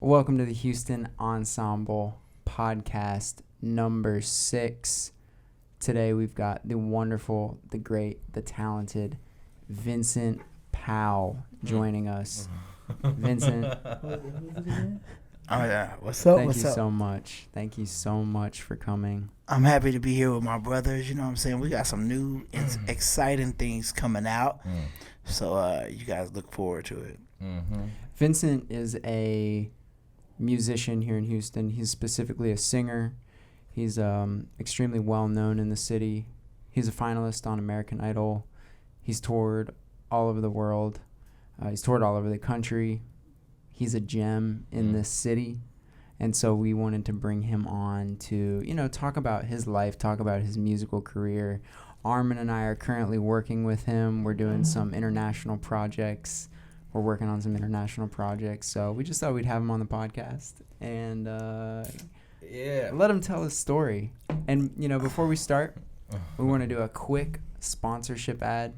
Welcome to the Houston Ensemble podcast number 6. Today we've got the wonderful, the great, the talented Vincent Powell joining us. Vincent, Oh yeah, what's up? thank you so much. Thank you so much for coming. I'm happy to be here with my brothers. You know what I'm saying? We got some new exciting things coming out. So you guys look forward to it. Vincent is a musician here in Houston. He's specifically a singer. He's extremely well known in the city. He's a finalist on American Idol. He's toured all over the world. He's toured all over the country. He's a gem in this city. And so we wanted to bring him on to, talk about his life, talk about his musical career. Armin and I are currently working with him. We're doing some international projects. We're working on some international projects. So we just thought we'd have him on the podcast and let him tell his story. And, before we start, we want to do a quick sponsorship ad.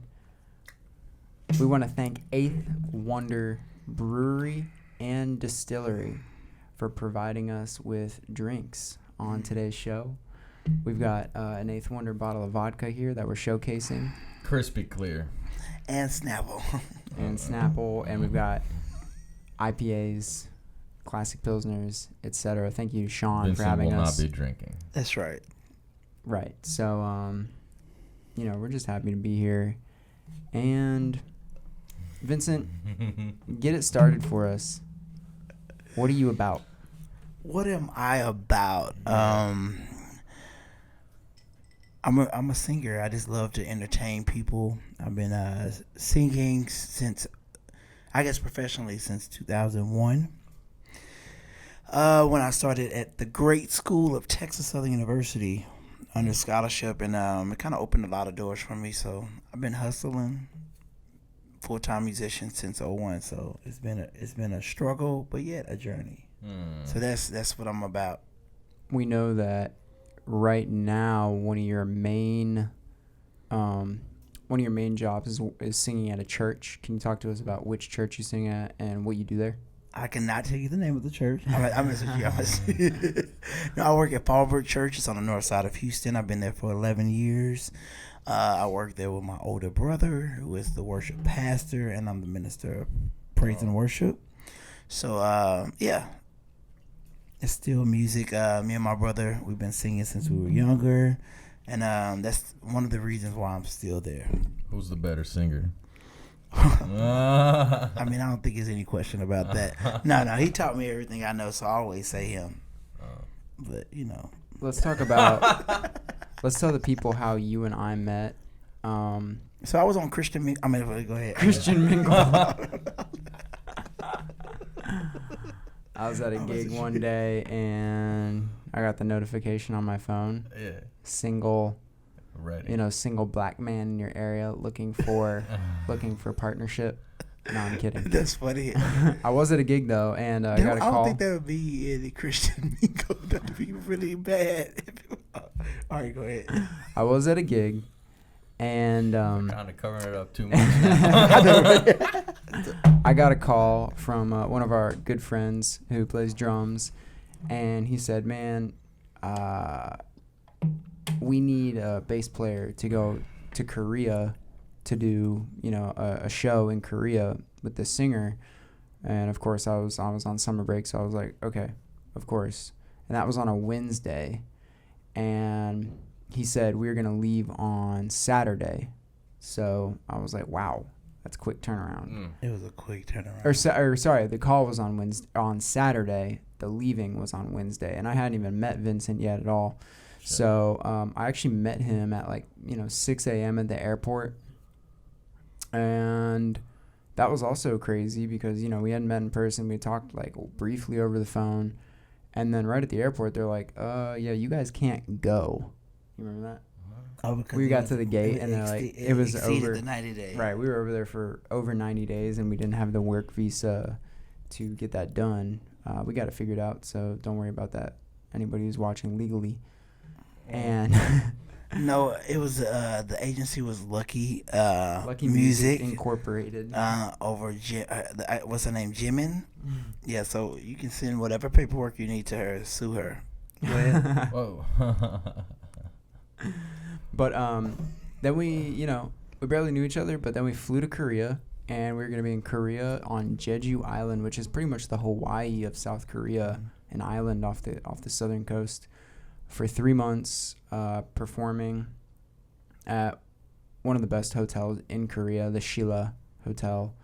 We want to thank Eighth Wonder Brewery and Distillery for providing us with drinks on today's show. We've got an Eighth Wonder bottle of vodka here that we're showcasing. Crispy clear. And Snapple. And we've got IPAs, classic pilsners, etc. Thank you, Sean, Vincent for having will us. not be drinking. That's right. Right. So, we're just happy to be here. And Vincent, get it started for us. What are you about? What am I about? I'm a singer. I just love to entertain people. I've been singing since, I guess, professionally since 2001. When I started at the great school of Texas Southern University under scholarship, and it kind of opened a lot of doors for me. So I've been hustling, full-time musician since '01. So it's been a struggle, but yet a journey. So that's what I'm about. We know that right now one of your main jobs is singing at a church. Can you talk to us about which church you sing at and what you do there? I cannot tell you the name of the church. I work at Fallbrook Church. It's on the north side of Houston. I've been there for 11 years. I work there with my older brother, who is the worship pastor, and I'm the minister of praise and worship. So, it's still music. Me and my brother, we've been singing since we were younger, and that's one of the reasons why I'm still there. Who's the better singer? I don't think there's any question about that. No, he taught me everything I know, so I always say him. But, Let's talk about let's tell the people how you and I met. So I was on Christian Mingle. Go ahead. Christian Mingle. I was at a gig one day and I got the notification on my phone. Yeah. Single black man in your area looking for partnership. No, I'm kidding. That's funny. I was at a gig though, and I got a call. I don't think that would be any Christian Mingle. That would be really bad. All right, go ahead. I was at a gig, and kind of covering it up too much now. I got a call from one of our good friends who plays drums, and he said, "Man, we need a bass player to go to Korea to do, a show in Korea with this singer." And of course, I was on summer break, so I was like, "Okay, of course." And that was on a Wednesday, and he said we were gonna leave on Saturday. So I was like, "Wow, that's a quick turnaround." It was a quick turnaround. Or sorry, the call was on Saturday. The leaving was on Wednesday, and I hadn't even met Vincent yet at all. Sure. So I actually met him at 6 a.m. at the airport, and that was also crazy because we hadn't met in person. We talked briefly over the phone, and then right at the airport they're like, "Yeah, you guys can't go." You remember that? We got to the gate and they're like, it was over the 90 days. Right, we were over there for over 90 days and we didn't have the work visa to get that done. We got it figured out, so don't worry about that. Anybody who's watching legally. And No, it was the agency was Lucky Lucky Music Incorporated. Over what's her name, Jimin? Yeah, so you can send whatever paperwork you need to her, sue her. Go ahead. Whoa. But then we barely knew each other, but then we flew to Korea, and we were gonna be in Korea on Jeju Island, which is pretty much the Hawaii of South Korea, an island off the southern coast, for 3 months, performing at one of the best hotels in Korea, the Shilla Hotel,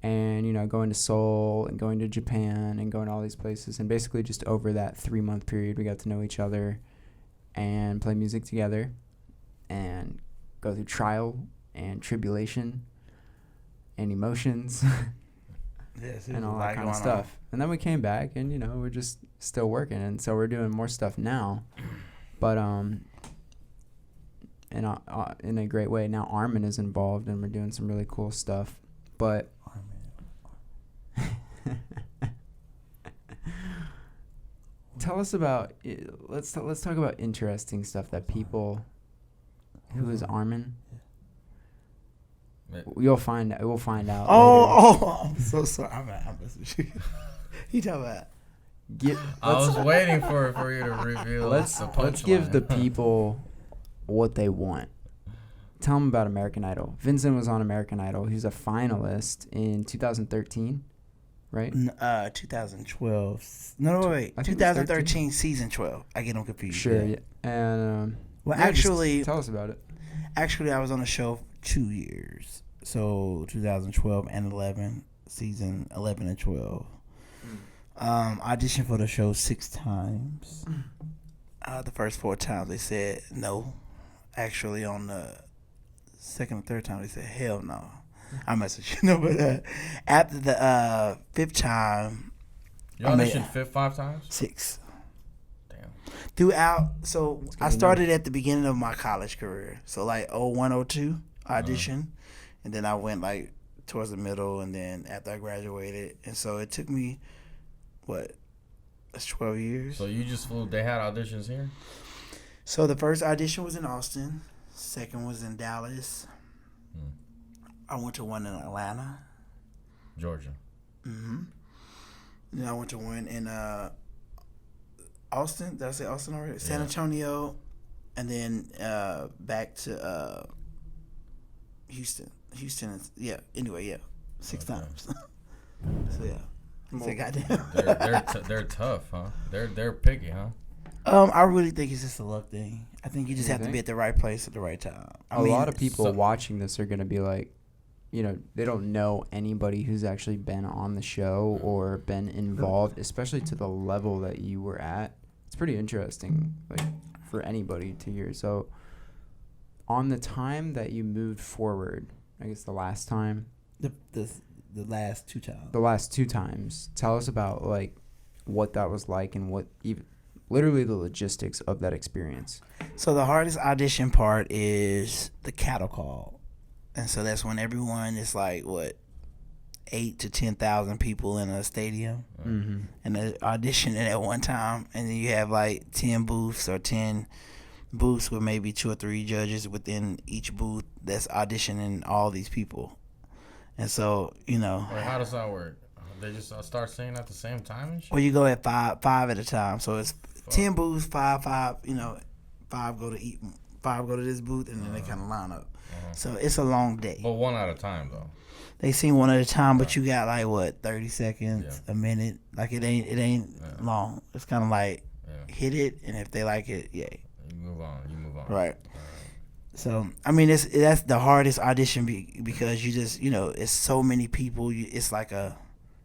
and going to Seoul and going to Japan and going to all these places, and basically just over that 3-month period, we got to know each other and play music together and go through trial and tribulation and emotions. Yes, and all that kind of stuff. And then we came back, and we're just still working, and so we're doing more stuff now. But in a great way. Now Armin is involved, and we're doing some really cool stuff. But tell us about let's talk about interesting stuff that people. Who is Armin? We'll find out. Later. I'm so sorry. I'm messing with you. You talking about? I was waiting for you to reveal. Let's give the people what they want. Tell them about American Idol. Vincent was on American Idol. He was a finalist in 2013, right? 2012. No, wait. 2013 season 12. I get them confused. Sure. Yeah. And actually, tell us about it. Actually, I was on the show 2 years. So 2012 and 11, season 11 and 12. Auditioned for the show 6 times. The first 4 times they said no. Actually, on the second and third time they said hell no. I messaged you. But after the 5th time, you auditioned 5 times. 6. Damn. Throughout, so I started at the beginning of my college career. So like 01, 02 audition, and then I went like towards the middle, and then after I graduated, and so it took me. That's 12 years. So you just flew. They had auditions here. So the first audition was in Austin. Second was in Dallas. I went to one in Atlanta, Georgia. Then I went to one in Austin. Did I say Austin already? San Antonio, and then back to Houston. Anyway, 6 times. So yeah. They're tough, huh? They're picky, huh? I really think it's just a luck thing. I think you just have to be at the right place at the right time. A lot of people watching this are gonna be like, they don't know anybody who's actually been on the show or been involved, especially to the level that you were at. It's pretty interesting, like for anybody to hear. So, on the time that you moved forward, I guess the last time. The last 2 times. The last 2 times. Tell us about like what that was like and what literally the logistics of that experience. So the hardest audition part is the cattle call, and so that's when everyone is like 8 to 10,000 people in a stadium, and they're auditioning at one time, and then you have like 10 booths or 10 booths with maybe 2 or 3 judges within each booth that's auditioning all these people. And so, Wait, how does that work? They just start singing at the same time and shit? Well, you go at five at a time. So it's 10 booths, five, 5 go to this booth, and then they kind of line up. So it's a long day. But one at a time, though. They sing one at a time, but you got like 30 seconds, a minute. Like it ain't long. It's kind of like hit it, and if they like it, yay. You move on. Right. So I mean, that's the hardest audition because you just it's so many people. It's like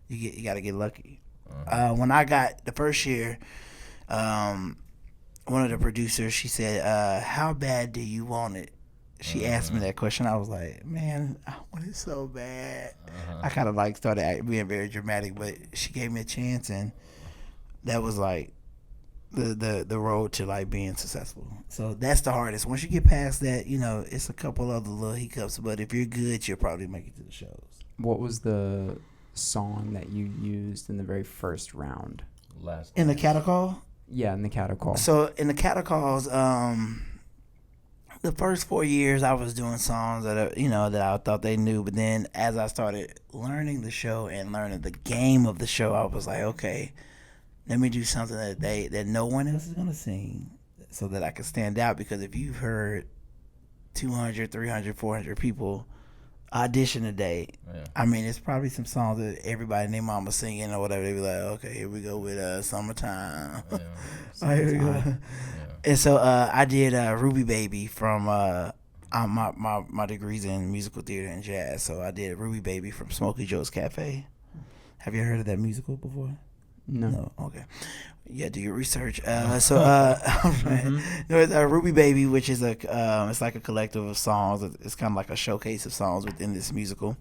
you got to get lucky. When I got the first year, one of the producers, she said, "How bad do you want it?" She asked me that question. I was like, "Man, I want it so bad." I kind of started being very dramatic, but she gave me a chance, and that was like the road to being successful. So that's the hardest. Once you get past that, it's a couple other little hiccups, but if you're good, you'll probably make it to the shows. What was the song that you used in the very first round? In the cattle call? Yeah, in the cattle call. So in the cattle calls, The first 4 years, I was doing songs that I thought they knew, but then as I started learning the show and learning the game of the show, I was like, okay, let me do something that no one else is gonna sing, so that I can stand out. Because if you've heard 200, 300, 400 people audition a day, I mean, it's probably some songs that everybody and their mama singing or whatever. They be like, okay, here we go with Summertime. Here we go. And so I did Ruby Baby from my degrees in musical theater and jazz. So I did Ruby Baby from Smokey Joe's Cafe. Have you heard of that musical before? No. Okay. Yeah, do your research. It's Ruby Baby, which is it's like a collective of songs. It's kind of like a showcase of songs within this musical.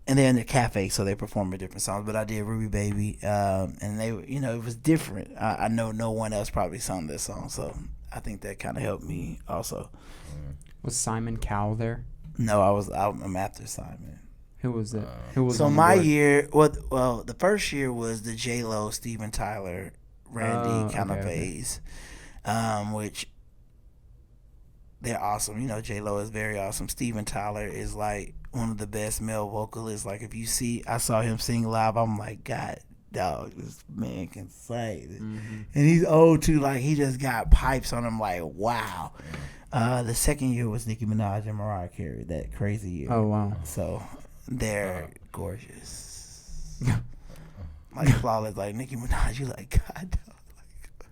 And they're in the cafe, so they perform different songs. But I did Ruby Baby, and they, it was different. I know no one else probably sung this song, so I think that kind of helped me also. Was Simon Cowell there? No, I'm after Simon. Who was it? Who was so on my board? year? Well, the first year was the J-Lo, Steven Tyler, Randy kind of phase, which they're awesome. J-Lo is very awesome. Steven Tyler is like one of the best male vocalists. Like I saw him sing live. I'm like, God, dog, this man can sing. And he's old too. Like, he just got pipes on him. Like, wow. The second year was Nicki Minaj and Mariah Carey. That crazy year. Oh wow. So they're gorgeous. Like flawless. Like Nicki Minaj, you like, God, dog.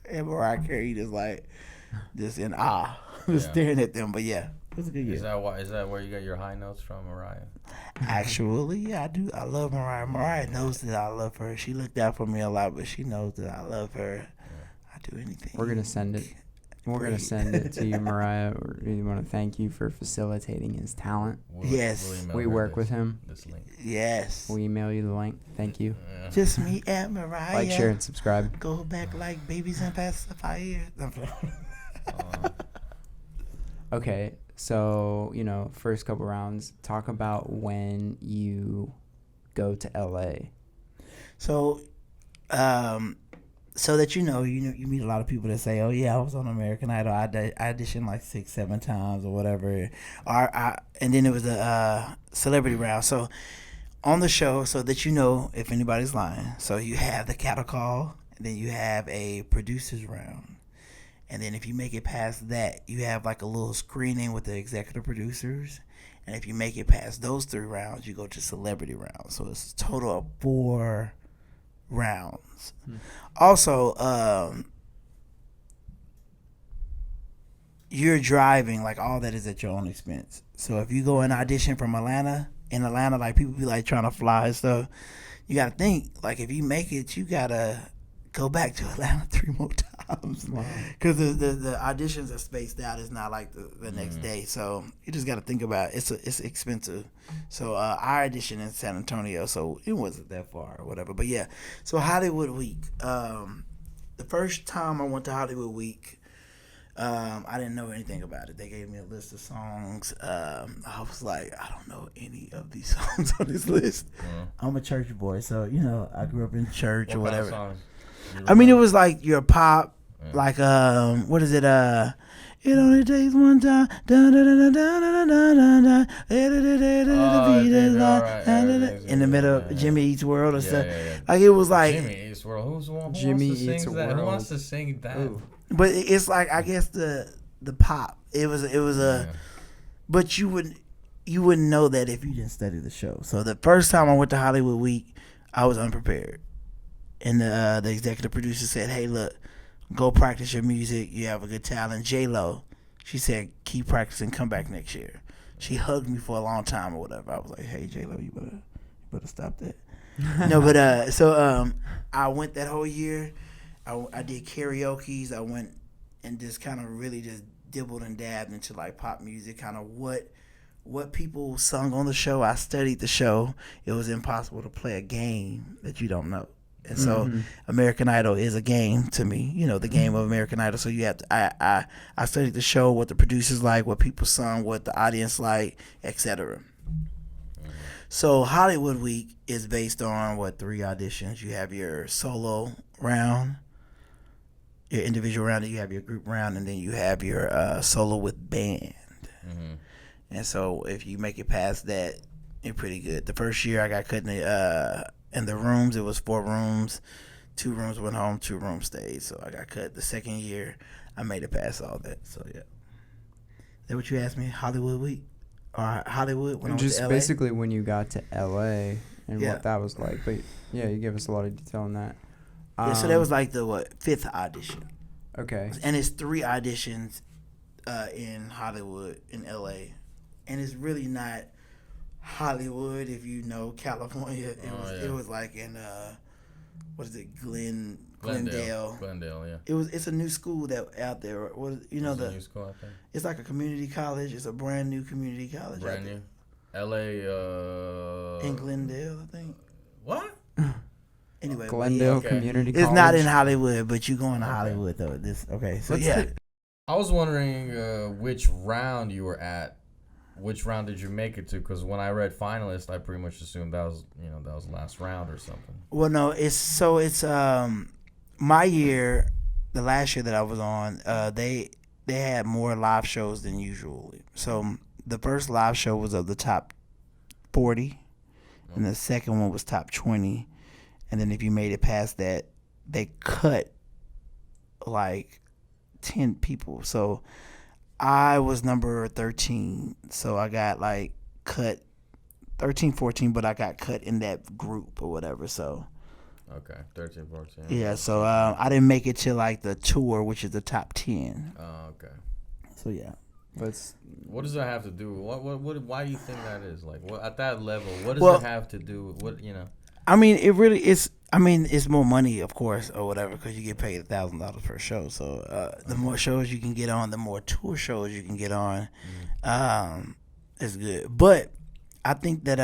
And Mariah Carey just in awe. Staring at them. But yeah, it was a good year. Is that where you got your high notes from, Mariah? Actually, yeah, I do. I love Mariah. Mariah knows that I love her. She looked out for me a lot, but she knows that I love her. I do anything. We're gonna send it. We're gonna send it to you, Mariah. We want to thank you for facilitating his talent. Yes, we work with him. This link. Yes, we'll email you the link. Thank you. Just me and Mariah. Like, share, and subscribe. Go back like babies and pacifiers. Okay, so first couple rounds. Talk about when you go to LA. So, so that you meet a lot of people that say, "Oh yeah, I was on American Idol. I auditioned like 6-7 times or whatever." And then it was a celebrity round. So on the show, so that if anybody's lying. So you have the cattle call, and then you have a producers round. And then if you make it past that, you have like a little screening with the executive producers. And if you make it past those 3 rounds, you go to celebrity rounds. So it's a total of 4 rounds. Also, you're driving, like all that is at your own expense. So if you go and audition from Atlanta, like people be like trying to fly and stuff, you got to think, like if you make it, you got to go back to Atlanta 3 more times. Because the auditions are spaced out. It's not like the next day. So you just got to think about it. It's expensive. So I auditioned in San Antonio, so it wasn't that far or whatever. But yeah, so Hollywood Week. The first time I went to Hollywood Week, I didn't know anything about it. They gave me a list of songs. I was like, I don't know any of these songs on this list. I'm a church boy, so I grew up in church or whatever. Songs? I mean, it was like your pop, like what is it? It only takes one time. In the middle of Jimmy Eats World or stuff. Like it was like Jimmy Eats World. Who Jimmy wants to Eats sing that? World. Who wants to sing that? Ooh. But it's like, I guess the pop. It was a, but you wouldn't know that if you didn't study the show. So the first time I went to Hollywood Week, I was unprepared. And the executive producer said, "Hey, look, go practice your music. You have a good talent." J-Lo, she said, "Keep practicing. Come back next year." She hugged me for a long time or whatever. I was like, "Hey, J-Lo, you better stop that." No, but so I went that whole year. I did karaoke's. I went and just kind of really just dibbled and dabbed into like pop music, kind of what people sung on the show. I studied the show. It was impossible to play a game that you don't know. And so American Idol is a game to me, the game of American Idol. So you have to, I studied the show, what the producers like, what people sung, what the audience like, etc. So Hollywood Week is based on 3 auditions. You have your solo round, your individual round, then you have your group round, and then you have your solo with band. Mm-hmm. And so if you make it past that, you're pretty good. The first year I got cut in the rooms. It was 4 rooms. 2 rooms went home, 2 rooms stayed. So I got cut. The second year, I made it past all that. So yeah. Is that what you asked me? Hollywood week? Or Hollywood when I went Just to LA? basically when you got to LA and Yeah. what that was like. But yeah, you gave us a lot of detail on that. Yeah, so that was like the 5th audition. Okay. And it's 3 auditions in Hollywood, in LA. And it's really not Hollywood if you know California. It was like in what is it, Glendale. Glendale, yeah. It's a new school that out there. It's a new school, I think. It's like a community college. It's a brand new community college. Brand new. LA in Glendale, I think. What? Anyway, Glendale okay. Community College. It's not in Hollywood, but you going to Hollywood though. So I was wondering which round you were at. Which round did you make it to? Because when I read finalist, I pretty much assumed that was the last round or something. Well, no, it's my year, the last year that I was on. They had more live shows than usually. So the first live show was of the top 40, and the second one was top 20, and then if you made it past that, they cut like 10 people. So I was number 13, so I got like cut 13, 14, but I got cut in that group or whatever. So okay, 13, 14. yeah, so I didn't make it to like the tour, which is the top 10. Oh, okay. So yeah. But What does that have to do? What? Why do you think that is? Like, what at that level? What does it have to do? What I mean, it really is. I mean, it's more money, of course, or whatever, because you get paid $1,000 per show. So the more shows you can get on, the more tour shows you can get on, it's good. But I think that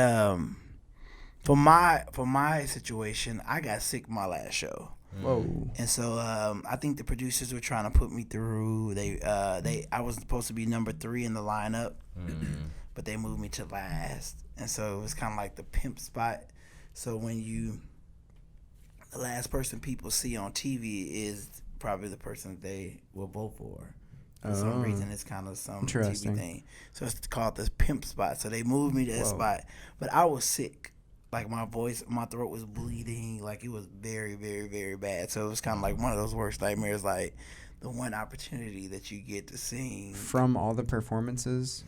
for my situation, I got sick my last show. whoa. And so I think the producers were trying to put me through. I was supposed to be number 3 in the lineup, but they moved me to last, and so it was kind of like the pimp spot. So the last person people see on TV is probably the person they will vote for. For some reason, it's kind of some TV thing. So it's called this pimp spot. So they moved me to that spot, but I was sick. Like my throat was bleeding. Like it was very, very, very bad. So it was kind of like one of those worst nightmares. Like the one opportunity that you get to sing From all the performances.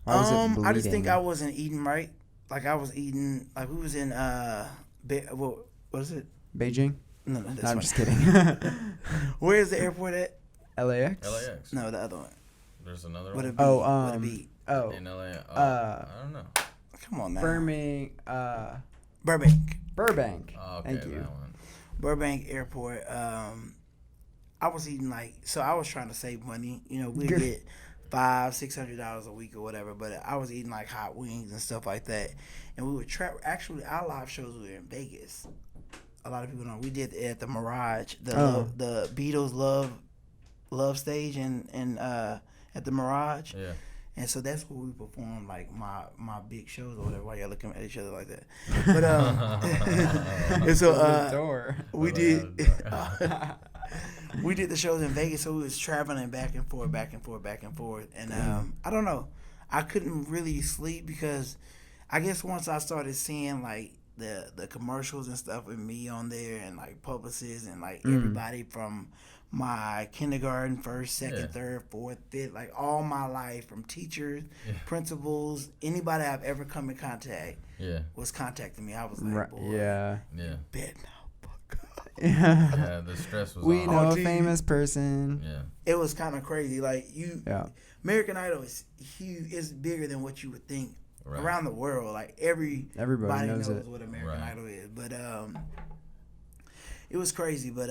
Why was it bleeding? I just think I wasn't eating right. Like I was eating. Like we was in what is it? Beijing? No, that's No, I'm fine. just kidding. Where is the airport at? LAX? LAX. No, the other one. There's another What one. it be? What it be? Oh. In LA. Uh, I don't know. Come on now. Burbank. Burbank. Oh, okay, Thank you. that one. Burbank Airport. I was eating so I was trying to save money. We get $500-$600 a week or whatever, but I was eating like hot wings and stuff like that. And we would actually our live shows were in Vegas. A lot of people know we did it at the Mirage, the Beatles love stage and at the Mirage. Yeah. And so that's where we performed like my big shows or whatever. Why y'all looking at each other like that? But and so we did we did the shows in Vegas. So we was traveling back and forth, and I don't know. I couldn't really sleep because I guess once I started seeing like the commercials and stuff with me on there and like publicists and like everybody from my kindergarten, 1st, 2nd, 3rd, 4th, 5th, like all my life, from teachers, principals, anybody I've ever come in contact was contacting me. I was like, boy, bet now, fuck up. Yeah, the stress was We on. know a famous person. Yeah. It was kind of crazy. Like American Idol is huge. It's bigger than what you would think. Right. Around the world, like everybody knows it. what American Idol is. But it was crazy. But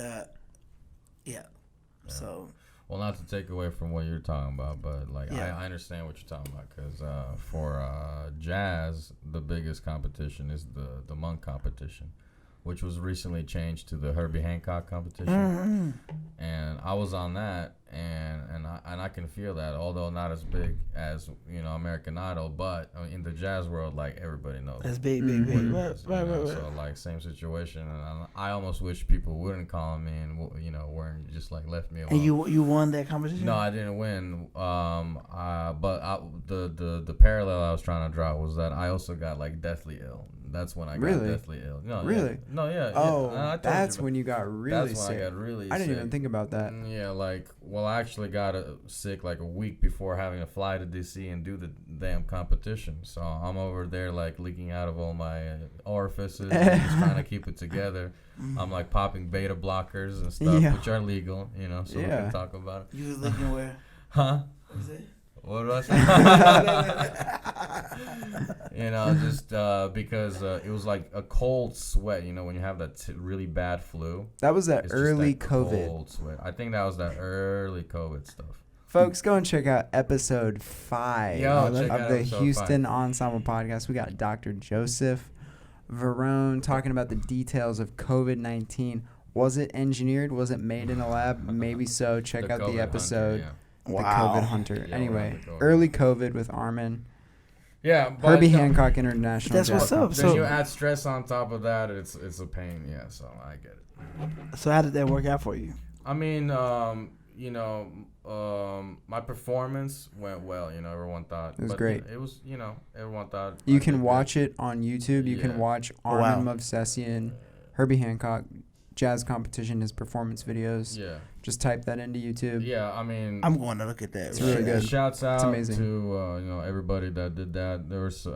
so. Well, not to take away from what you're talking about, but like I understand what you're talking about because for jazz, the biggest competition is the Monk competition, which was recently changed to the Herbie Hancock competition, and I was on that, and I can feel that, although not as big as American Idol, but in the jazz world, like everybody knows. That's big. Right. So like same situation, and I almost wish people wouldn't call me and weren't just like left me alone. And you won that competition? No, I didn't win. The parallel I was trying to draw was that I also got like deathly ill. That's when I got deathly ill. No, really? Yeah. No, yeah. Oh, yeah. that's when you got really sick. That's when I got really sick. I didn't even think about that. Yeah, I actually got sick like a week before having to fly to DC and do the damn competition. So I'm over there like leaking out of all my orifices and just trying to keep it together. I'm like popping beta blockers and stuff, which are legal, so we can talk about it. You was leaking where? Huh? What was it? What did I say? Just because it was like a cold sweat, when you have that really bad flu. That was that early COVID. Cold sweat. I think that was that early COVID stuff. Folks, go and check out episode 5 of the Houston Ensemble podcast. We got Dr. Joseph Verone talking about the details of COVID-19. Was it engineered? Was it made in a lab? Maybe so. Check out the episode. Hunter, The COVID Hunter. Yeah, anyway, early COVID with Armin. Yeah, but Herbie Hancock International. That's what's up. Then you add stress on top of that, it's a pain. Yeah, so I get it. So how did that work out for you? I mean, my performance went well. Everyone thought it was great. It was, everyone thought. You can watch it on YouTube. You can watch Armin Movsesian, Herbie Hancock jazz competition, his performance videos. Yeah. Just type that into YouTube. Yeah, I mean, I'm going to look at that. It's really good. Shouts out to everybody that did that. There was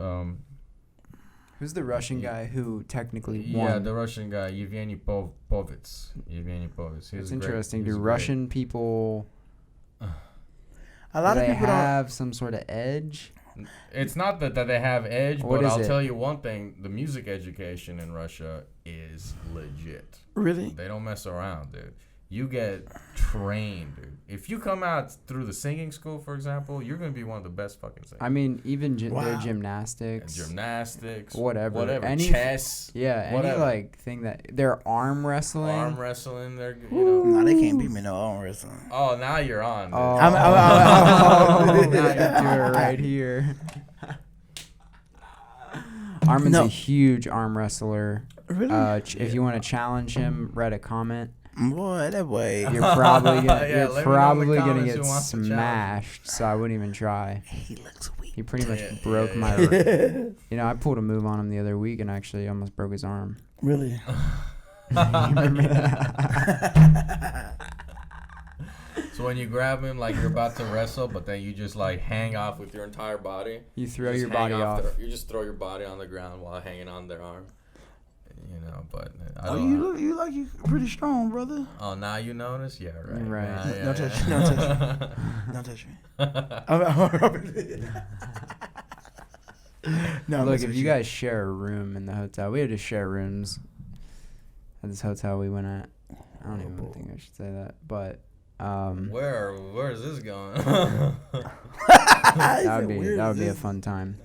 who's the Russian guy who technically won? Yeah, the Russian guy, Yevgeny Povits. It's interesting. Do Russian people? A lot of people have some sort of edge. It's not that they have edge, but I'll tell you one thing: the music education in Russia is legit. Really? They don't mess around, dude. You get trained, dude. If you come out through the singing school, for example, you're going to be one of the best fucking singers. I mean, even their gymnastics. Whatever. Chess. Yeah, whatever. Any, thing that... Their arm wrestling. They're, No, they can't beat me no arm wrestling. Oh, now you're on, dude. Now you do it right here. Armin's a huge arm wrestler. Really? If you want to challenge him, write a comment. Boy, that way. You're probably gonna get smashed. So I wouldn't even try. He looks weak. He pretty much broke my. I pulled a move on him the other week and actually almost broke his arm. Really? Remember that? So when you grab him like you're about to wrestle, but then you just hang off with your entire body. You throw your body off. You just throw your body on the ground while hanging on their arm. But I don't. You look you pretty strong, brother. Oh, now you notice? Yeah, right. Right. Don't touch me. No, look, if you guys share a room in the hotel, we had to share rooms at this hotel we went at. I don't even think I should say that, but where is this going? that would be a fun time.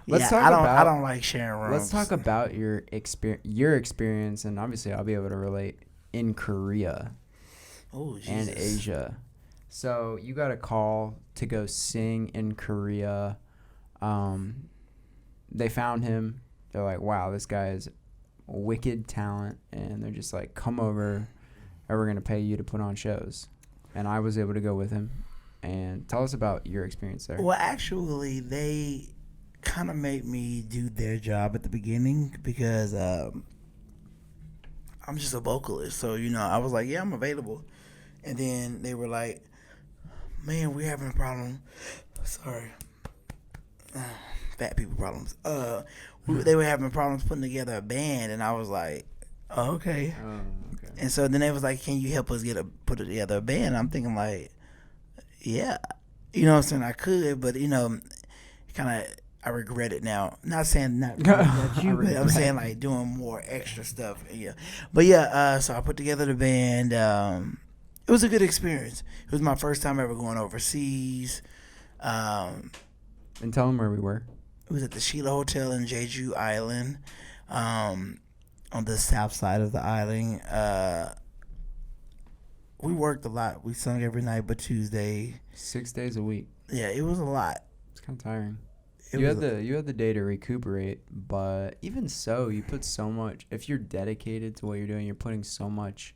I don't like sharing rooms. Let's talk about your experience, and obviously I'll be able to relate in Korea and Asia. So you got a call to go sing in Korea. They found him. They're like, wow, this guy is wicked talent, and they're just like, come over, and we're gonna pay you to put on shows. And I was able to go with him. And tell us about your experience there. Well, actually, they kind of made me do their job at the beginning because I'm just a vocalist. So, I was like, yeah, I'm available. And then they were like, man, we're having a problem. Sorry. Fat people problems. They were having problems putting together a band. And I was like, oh, okay. Okay. And so then they was like, can you help us put together a band? I'm thinking like, yeah. You know what I'm saying? I could, but, kind of... I regret it now. Not saying not you, but I'm saying like doing more extra stuff. Yeah, but so I put together the band. It was a good experience. It was my first time ever going overseas. And tell them where we were. It was at the Sheila Hotel in Jeju Island, on the south side of the island. we worked a lot. We sung every night but Tuesday. 6 days a week. Yeah, it was a lot. It's kind of tiring. It You was had the day to recuperate, but even so, you put so much. If you're dedicated to what you're doing, you're putting so much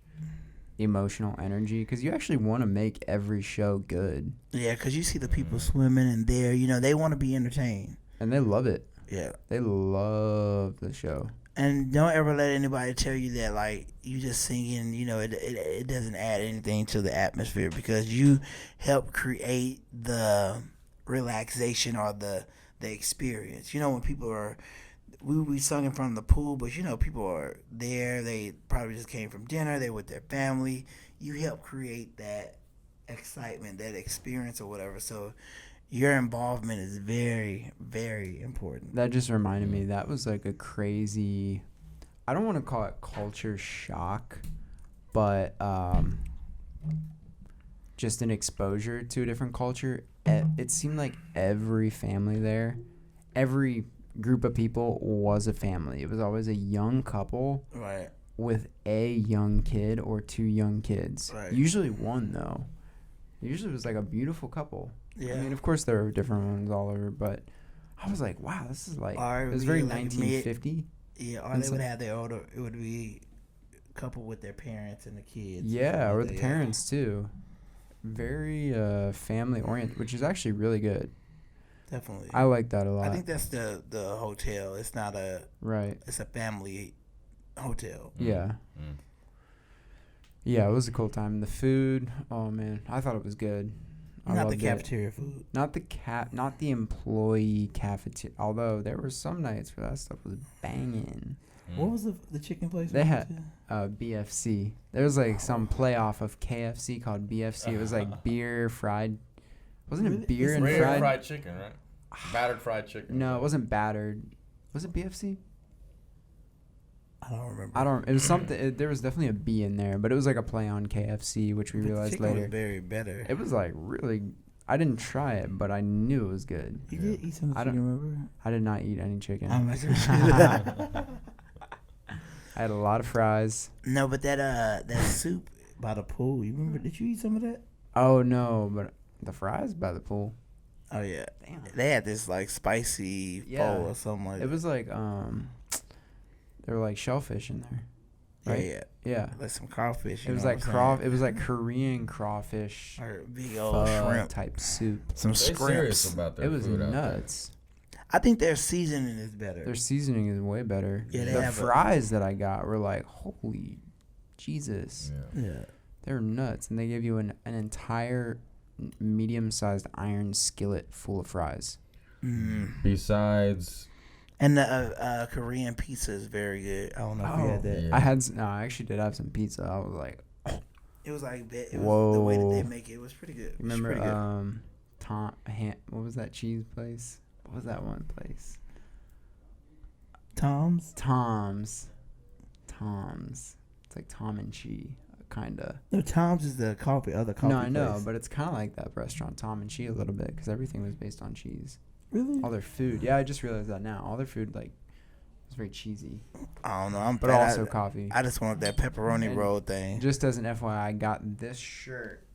emotional energy because you actually want to make every show good. Yeah, because you see the people swimming and there, they want to be entertained. And they love it. Yeah. They love the show. And don't ever let anybody tell you that, like, you just singing, it doesn't add anything to the atmosphere because you help create the relaxation or the experience. When people are, we sung in front of the pool, but, people are there. They probably just came from dinner. They're with their family. You help create that excitement, that experience or whatever. So your involvement is very, very important. That just reminded me, that was like a crazy, I don't want to call it culture shock, but just an exposure to a different culture. It seemed like every family there, every group of people was a family. It was always a young couple Right. with a young kid or 2 young kids. Right. Usually one, though. Usually it was like a beautiful couple. Yeah. I mean, of course, there were different ones all over, but I was like, wow, this is like, it was very 1950. Yeah, or they would have their older, it would be a couple with their parents and the kids. Yeah, or the parents, too. Very family-oriented, which is actually really good. Definitely. I like that a lot. I think that's the hotel. It's not a... Right. It's a family hotel. Yeah. Mm. Yeah, it was a cool time. The food, oh, man, I thought it was good. I Not the loved it. cafeteria food. Not the employee cafeteria. Although there were some nights where that stuff was banging. What was the chicken place? They had BFC. There was like some playoff of KFC called BFC. It was like beer fried. Wasn't it beer and fried chicken, right? Battered fried chicken. No, it wasn't battered. Was it BFC? I don't remember. It was something. There was definitely a B in there, but it was like a play on KFC, which we realized the chicken later. was very better. It was like really. I didn't try it, but I knew it was good. You did eat some chicken, remember? I did not eat any chicken. I'm not sure. I had a lot of fries. No, but that soup by the pool, you remember? Did you eat some of that? Oh no, but the fries by the pool. Oh yeah, Damn. they had this like spicy bowl or something like. It was like there were like shellfish in there. Right? Yeah. Like some crawfish. It was like It was like Korean crawfish. Or big old shrimp type soup. Some scrimps. About their It was food nuts. I think their seasoning is better. Their seasoning is way better. Yeah, they the have fries that I got were like, holy Jesus. Yeah. They're nuts. And they give you an entire medium-sized iron skillet full of fries. Besides... And the Korean pizza is very good. I don't know if you had that. Yeah. I actually did have some pizza. I was like, It was like the Whoa. way that they make it was pretty good. remember what was that cheese place? What was that one place? Tom's. It's like Tom and Chi, kind of. No, Tom's is the other coffee. No, I know, place. but it's kind of like that restaurant, Tom and Chi, a little bit, because everything was based on cheese. Really? All their food. Yeah, I just realized that now. All their food, like, was very cheesy. I don't know. But also coffee. I just wanted that pepperoni And roll thing. Just as an FYI, I got this shirt,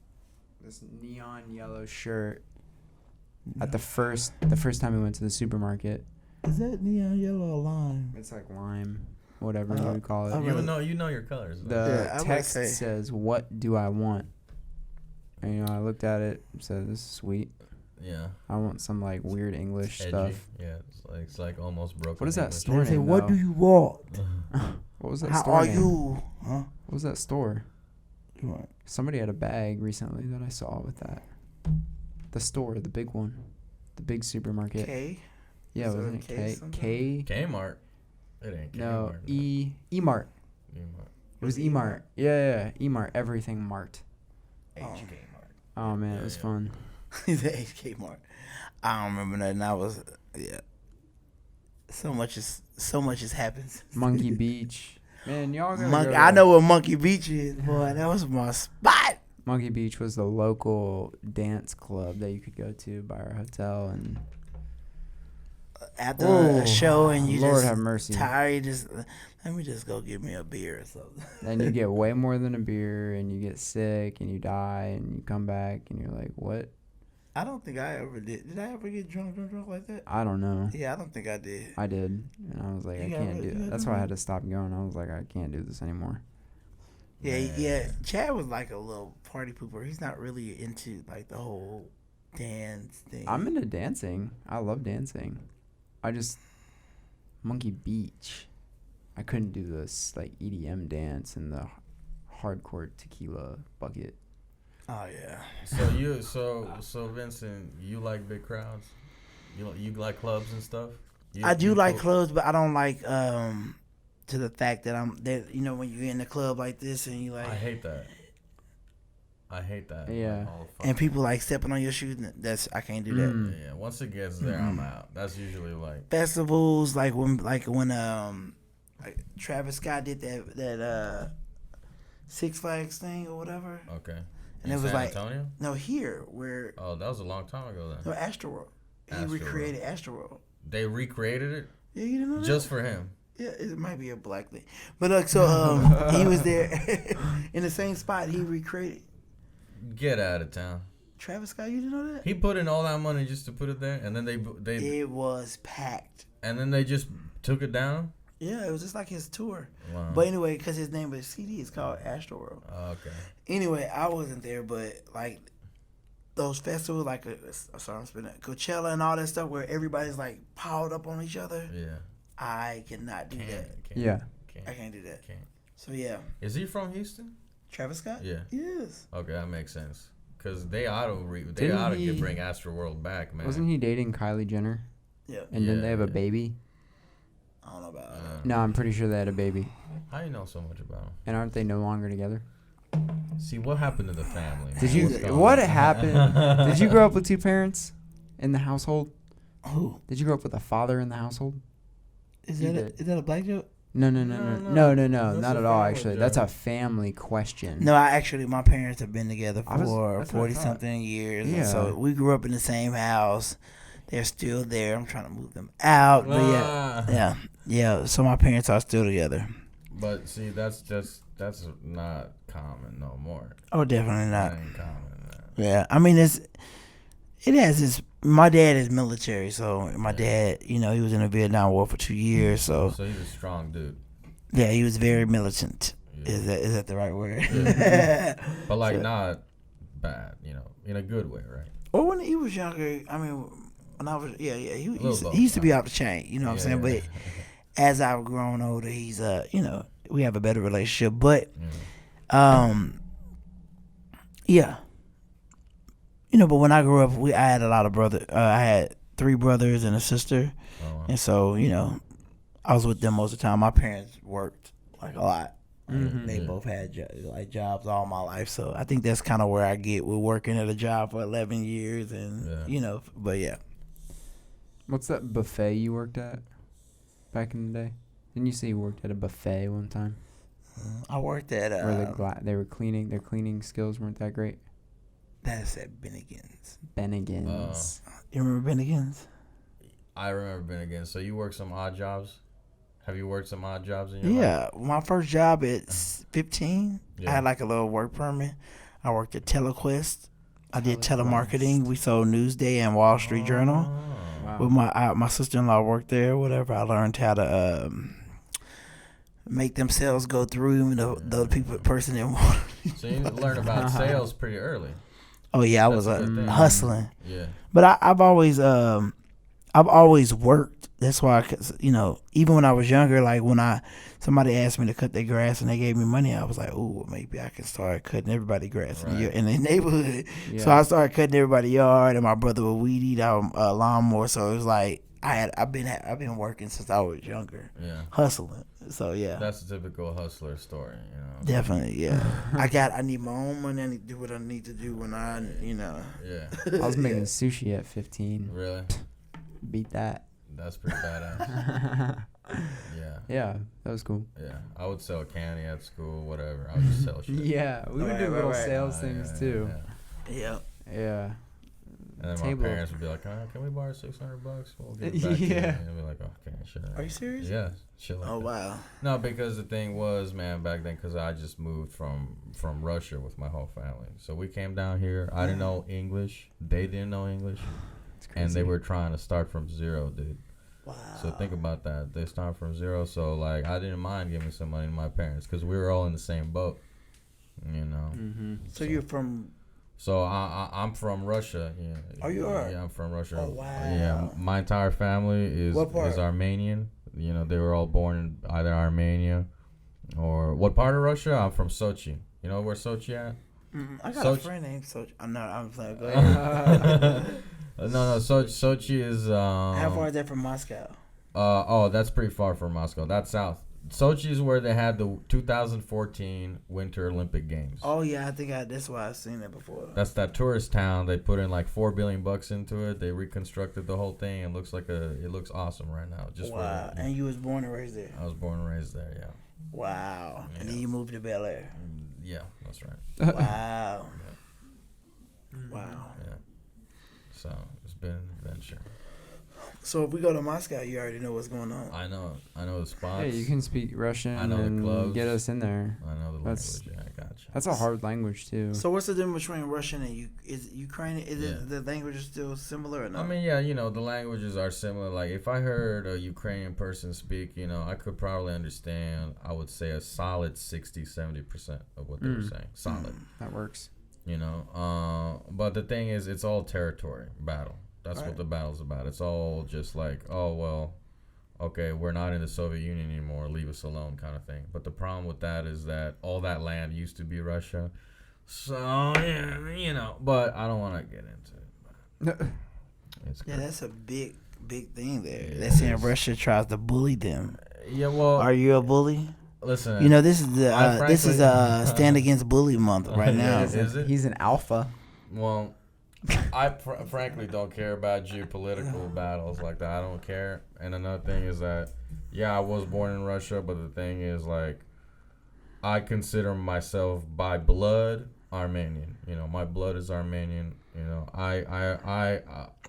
this neon yellow shirt, at the first time we went to the supermarket. Is that neon yellow or lime? It's like lime, whatever you would call it. You know your colors. The text says, "What do I want?" And I looked at it and said, "This is sweet." Yeah. I want some like weird English Edgy. stuff. Yeah, it's like almost broken. What is that English. store They say, name? what do you want? What was that How store are name? you? Huh? What was that store? You want? Somebody had a bag recently that I saw with that. The store, the big one, the big supermarket. K? Yeah, Is it wasn't a it K K? something? K? Kmart. It ain't Kmart. No, no. E-Mart. Kmart. It was E-Mart. Yeah, E-Mart. Everything Mart. HK Mart. Oh man, it was fun. The HK Mart. I don't remember that. And I was so much has happened. Monkey Beach. Man, y'all gotta go I to- know what Monkey Beach is, boy. That was my spot. Monkey Beach was the local dance club that you could go to by our hotel, and after Whoa. a show and you Lord just have mercy. tired, you just let me just go get me a beer or something. Then you get way more than a beer, and you get sick, and you die, and you come back, and you're like, what? I don't think I ever did. Did I ever get drunk like that? I don't know. Yeah, I don't think I did. I did, and I was like, I can't do that. That's why I had to stop going. I was like, I can't do this anymore. Yeah. Chad was like a little party pooper. He's not really into like the whole dance thing. I'm into dancing. I love dancing. I just Monkey Beach. I couldn't do this like EDM dance in the hardcore tequila bucket. Oh yeah. So Vincent, you like big crowds? You like clubs and stuff? I do like clubs, but I don't like to the fact that I'm there. You know, when you're in the club like this and you like. I hate that. Yeah. Like, and people like stepping on your shoes. I can't do that. Yeah. Once it gets there, I'm out. That's usually like festivals, like when like Travis Scott did that Six Flags thing or whatever. Okay. And in it was San like Antonio? No, here where. Oh, that was a long time ago then. No, Astroworld. He recreated Astroworld. They recreated it. Yeah, you didn't know that? Just for him. Yeah, it might be a black thing, but like so, he was there in the same spot. He recreated. Get out of town. Travis Scott, you didn't know that? He put in all that money just to put it there, and then they It was packed. And then they just took it down. Yeah, it was just like his tour. Wow. But anyway, because his name was CD, it's called Astroworld. Oh, okay. Anyway, I wasn't there, but like those festivals, like Coachella and all that stuff, where everybody's like piled up on each other. Yeah. I cannot do that. Yeah. I can't do that. Can't. So yeah. Is he from Houston? Travis Scott? Yeah. Yes. Okay, that makes sense. Cause they ought to bring Astroworld back, man. Wasn't he dating Kylie Jenner? Yeah. And then they have a baby? I don't know about that. No, I'm pretty sure they had a baby. How you know so much about him? And aren't they no longer together? See, what happened to the family? Did you? What happened? Did you grow up with two parents in the household? Who? Did you grow up with a father in the household? Is that a black joke? No, not at all. Actually, joke. that's a family question. No, my parents have been together for that's what I 40-something years. Yeah. And so we grew up in the same house. They're still there. I'm trying to move them out. But yeah. So my parents are still together. But see, that's not common no more. Oh, definitely not. That ain't common. Yeah, I mean it has its. My dad is military, so my dad, he was in the Vietnam War for 2 years. So he's a strong dude. Yeah, he was very militant. Yeah. Is that the right word? Yeah. But like not bad, in a good way, right? Well, when he was younger, I mean, when I was he used to be off the chain. You know what I'm saying? But as I've grown older, he's we have a better relationship. But but when I grew up, I had a lot of brothers. I had 3 brothers and a sister, and so I was with them most of the time. My parents worked like a lot. They both had jobs all my life, so I think that's kind of where I get with working at a job for 11 years, and But yeah. What's that buffet you worked at back in the day? Didn't you say you worked at a buffet one time? I worked at where they were cleaning. Their cleaning skills weren't that great. That's at Bennigan's. Bennigan's. You remember Bennigan's? I remember Bennigan's. So you worked some odd jobs? Have you worked some odd jobs in your life? Yeah. My first job at 15, I had like a little work permit. I worked at TeleQuest. I did telemarketing. We sold Newsday and Wall Street Journal. Wow. With my sister-in-law worked there, whatever. I learned how to make them sales go through, even though the person didn't want it. So you learned about sales pretty early. Oh yeah, I was hustling. Yeah. But I've always worked. That's why, even when I was younger, like when somebody asked me to cut their grass and they gave me money, I was like, "Ooh, maybe I can start cutting everybody's grass in the neighborhood." Yeah. So I started cutting everybody's yard, and my brother would weed eat out a lawnmower. So it was like I've been working since I was younger. Yeah. Hustling. So yeah. That's a typical hustler story, Definitely, yeah. I need my own money. I need to do what I need to do when Yeah. I was making sushi at 15. Really? Beat that. That's pretty badass. Yeah. Yeah, that was cool. Yeah. I would sell candy at school, whatever. I would just sell shit. Yeah, we would do little sales things too. Yeah. Yeah. And then table. my parents would be like, can we borrow $600? We'll get it back to you. Yeah. And I'd be like, okay, shit. Are you serious? Yeah, shit like that. Wow. No, because the thing was, man, back then, because I just moved from Russia with my whole family. So we came down here. I didn't know English. They didn't know English. And they were trying to start from zero, dude. Wow. So think about that. They start from zero. So, like, I didn't mind giving some money to my parents because we were all in the same boat, you know. Mm-hmm. So you're from... So I'm from Russia. Yeah. Oh, you are? Yeah, I'm from Russia. Oh, wow. Yeah, my entire family is Armenian. You know, they were all born in either Armenia or what part of Russia? I'm from Sochi. You know where Sochi at? I got a friend named Sochi. I'm playing. Go ahead. No. Sochi is. How far is that from Moscow? That's pretty far from Moscow. That's south. Sochi is where they had the 2014 Winter Olympic Games. Oh yeah, I think that's why I've seen that before. That's that tourist town. They put in like $4 billion into it. They reconstructed the whole thing. It looks awesome right now. Just wow. And you was born and raised there. I was born and raised there. Yeah. Wow. Yeah. And then you moved to Bel Air. Yeah, that's right. Wow. Yeah. Wow. Yeah. So it's been an adventure. So if we go to Moscow, you already know what's going on. I know the spots. Yeah, you can speak Russian I know the and clubs. get us in there. I know the That's- language. Yeah, I got you. That's a hard language too. So what's the difference between Russian and Ukrainian? Is Yeah. it the language is still similar or not? I mean, yeah, you know, the languages are similar. Like, if I heard a Ukrainian person speak, you know, I could probably understand, I would say, a solid 60-70% of what they were saying. Solid. That works. You know? But the thing is, it's all territory battle. That's what the battle's about. It's all just like, oh, well, okay, we're not in the Soviet Union anymore. Leave us alone kind of thing. But the problem with that is that all that land used to be Russia. So, yeah, you know, but I don't want to get into it. It's yeah, that's a big thing there. Yeah, They're saying Russia tries to bully them. Yeah, well, Are you a bully? listen. You know, this is the frankly- Stand Against Bully Month right now. Is it? He's an alpha. Well, I frankly don't care about geopolitical battles like that. I don't care. And another thing is that, yeah, I was born in Russia, but the thing is, like, I consider myself by blood Armenian. You know, my blood is Armenian. You know, I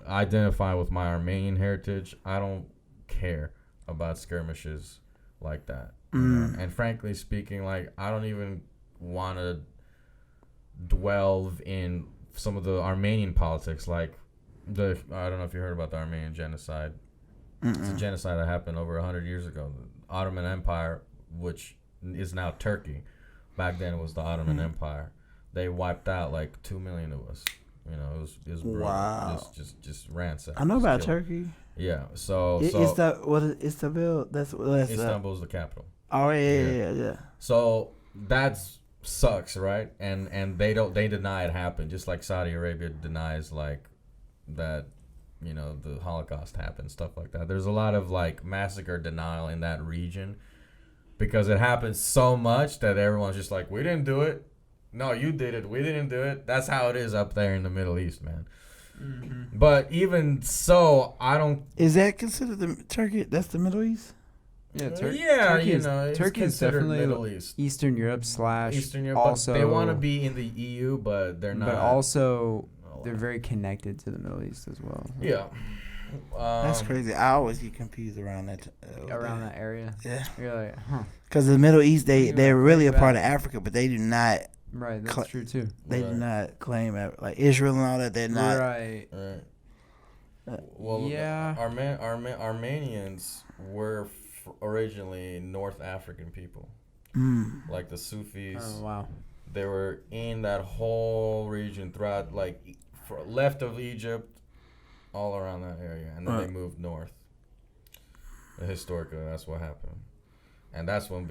identify with my Armenian heritage. I don't care about skirmishes like that. You know? And frankly speaking, like, I don't even want to delve in some of the Armenian politics, like I don't know if you heard about the Armenian genocide. It's a genocide that happened over 100 years ago. The Ottoman Empire, which is now Turkey, back then it was the Ottoman Empire. They wiped out like 2 million of us. You know, it was brutal. Wow. Just ransacked. I know about killed. Turkey. Yeah. So Istanbul. That's Istanbul's the capital. Oh yeah. So that's sucks, right? And they deny it happened, just like Saudi Arabia denies like that, you know, the Holocaust happened, stuff like that. There's a lot of like massacre denial in that region because it happens so much that everyone's just like, we didn't do it. No, you did it. We didn't do it. That's how it is up there in the Middle East, man. Mm-hmm. But even so, I don't. Is that considered the Turkey? That's the Middle East. Yeah, Turkey Turkey is definitely Middle East. Eastern Europe / Eastern Europe. Also, they want to be in the EU, but they're not. But also, they're very connected to the Middle East as well. Yeah. That's crazy. I always get confused around that. Around that area. Yeah. You're like, huh. Because the Middle East, they're really a part of Africa, but they do not. Right, that's true too. They do not claim like Israel and all that. They're not. Right. Well, yeah. Armenians were originally North African people, like the Sufis. Oh wow. They were in that whole region throughout, like left of Egypt, all around that area, and then they moved north. Historically, that's what happened, and that's when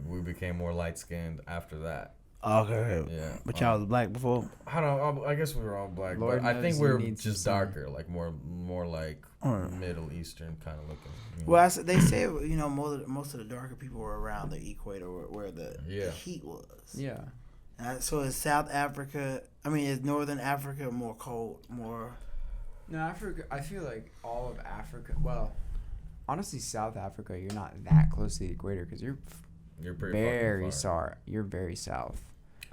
we became more light skinned after that. Okay. Yeah. But y'all was black before? I don't know. I guess we were all black, Lord but I think knows we're he needs just some- darker, like more like Middle Eastern kind of looking. You know? Well, they say, you know, most of the darker people were around the equator where the heat was. Yeah. So is South Africa? I mean, is Northern Africa more cold? More? No, Africa. I feel like all of Africa. Well, honestly, South Africa, you're not that close to the equator because you're pretty very fucking far. You're very south.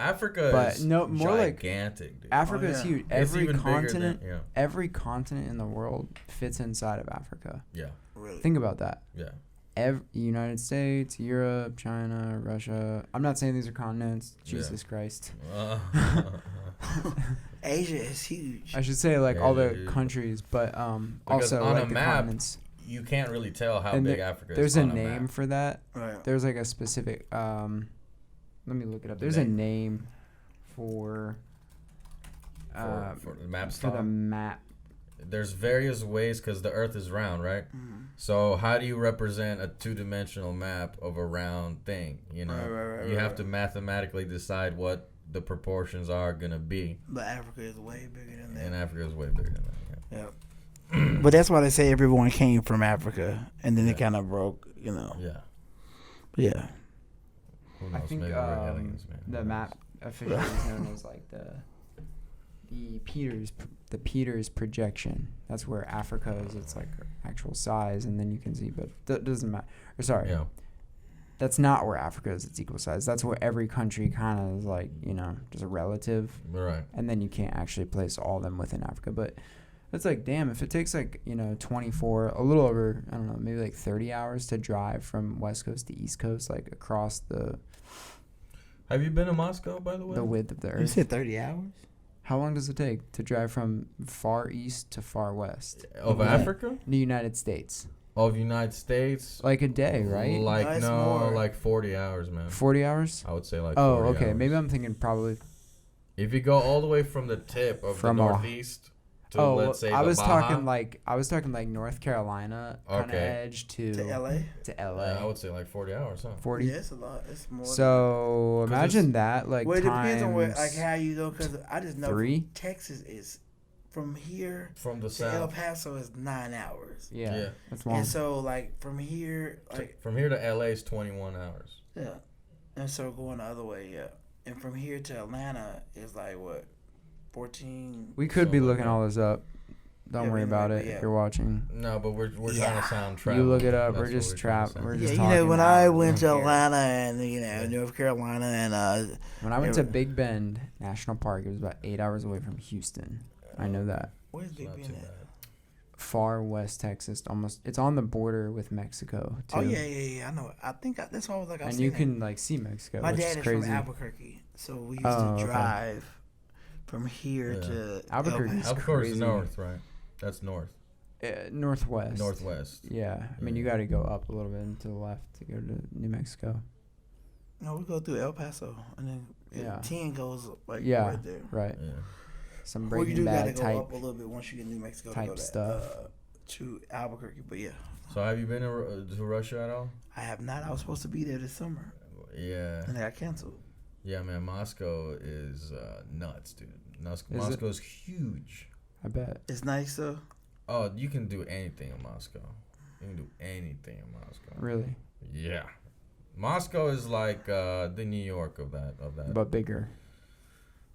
Africa but is no more gigantic, like dude. Africa is huge. It's even bigger than, Every continent in the world fits inside of Africa. Yeah. Really? Think about that. Yeah. United States, Europe, China, Russia. I'm not saying these are continents. Jesus Christ. Asia is huge. I should say like all the countries, but also on like a the map, continents. You can't really tell how big Africa is. There's a on name map. for that. Right. There's like a specific. Let me look it up. There's a name for the map. For the map. There's various ways because the Earth is round, right? Mm-hmm. So how do you represent a two-dimensional map of a round thing? You know, right, you have to mathematically decide what the proportions are gonna be. But Africa is way bigger than that. And Africa is way bigger than that. Yeah. But that's why they say everyone came from Africa, and then it kind of broke. You know. Yeah. Yeah. Who knows? I think Maybe we're aliens, man. the map officially is known as like the Peters projection. That's where Africa is. It's like actual size, and then you can see. But that doesn't matter. Or sorry. Yeah. That's not where Africa is. It's equal size. That's where every country kind of is like, you know, just a relative. Right. And then you can't actually place all of them within Africa. But it's like, damn, if it takes like, you know, 24, a little over, I don't know, maybe like 30 hours to drive from West Coast to East Coast, like across the... Have you been to Moscow, by the way? The width of the Earth. You said 30 hours? How long does it take to drive from far east to far west? Of Africa? The United States. Of United States? Like a day, right? Like, like 40 hours, man. 40 hours? I would say like 40 40 okay. hours. Maybe I'm thinking probably... If you go all the way from the tip of the northeast to, let's say, I was Baja, talking like North Carolina kind of edge to LA. To LA. I would say like 40 hours, huh? 40. Yeah, it's a lot. It's more. So imagine that, like well, it times depends on where, like how you go, because I just know 3. Texas is from here from the to south. El Paso is 9 hours. Yeah, that's long. And so like from here, like from here to LA is 21 hours. Yeah, and so going the other way, yeah, and from here to Atlanta is like what, 14. We could be looking all this up. Don't worry about it if you're watching. No, but we're trying to sound trapped. You look it up. We're just trapped. We're just talking. You know, when I went to Atlanta and, you know, North Carolina and... when I went to Big Bend National Park, it was about 8 hours away from Houston. I know that. Where's Big Bend at? Far West Texas. Almost. It's on the border with Mexico, too. Oh, yeah. I know. I think that's why I was like... And you can, like, see Mexico, My which dad is crazy. from Albuquerque, so we used to drive from here to... Albuquerque's crazy. Albuquerque's north, right? That's north. Northwest. Northwest. Yeah. I mean, you got to go up a little bit and to the left to go to New Mexico. No, we go through El Paso, and then 10 goes like right there. Right. Yeah. Some Breaking Bad type. Go up a little bit once you get New Mexico type to go stuff. To Albuquerque, but yeah. So have you been to Russia at all? I have not. I was supposed to be there this summer. Yeah. And they got canceled. Yeah, man. Moscow is nuts, dude. Moscow's huge. I bet. It's nice though. Oh, you can do anything in Moscow. You can do anything in Moscow. Really? Yeah. Moscow is like the New York of that. But bigger.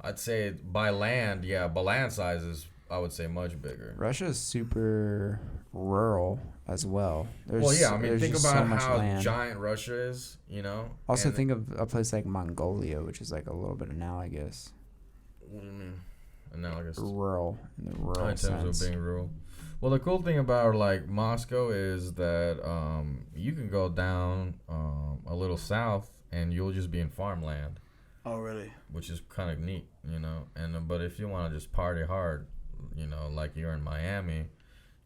I'd say by land, yeah. By land size is, I would say, much bigger. Russia is super rural as well. Well, yeah. I mean, think about how land. giant Russia is. You know. Also, think of a place like Mongolia, which is like a little bit analogous. What do you mean? Analogous. Rural, in the rural in terms sense. of being rural. Well, the cool thing about like Moscow is that you can go down a little south and you'll just be in farmland. Oh, really? Which is kind of neat, you know. And but if you want to just party hard, you know, like you're in Miami,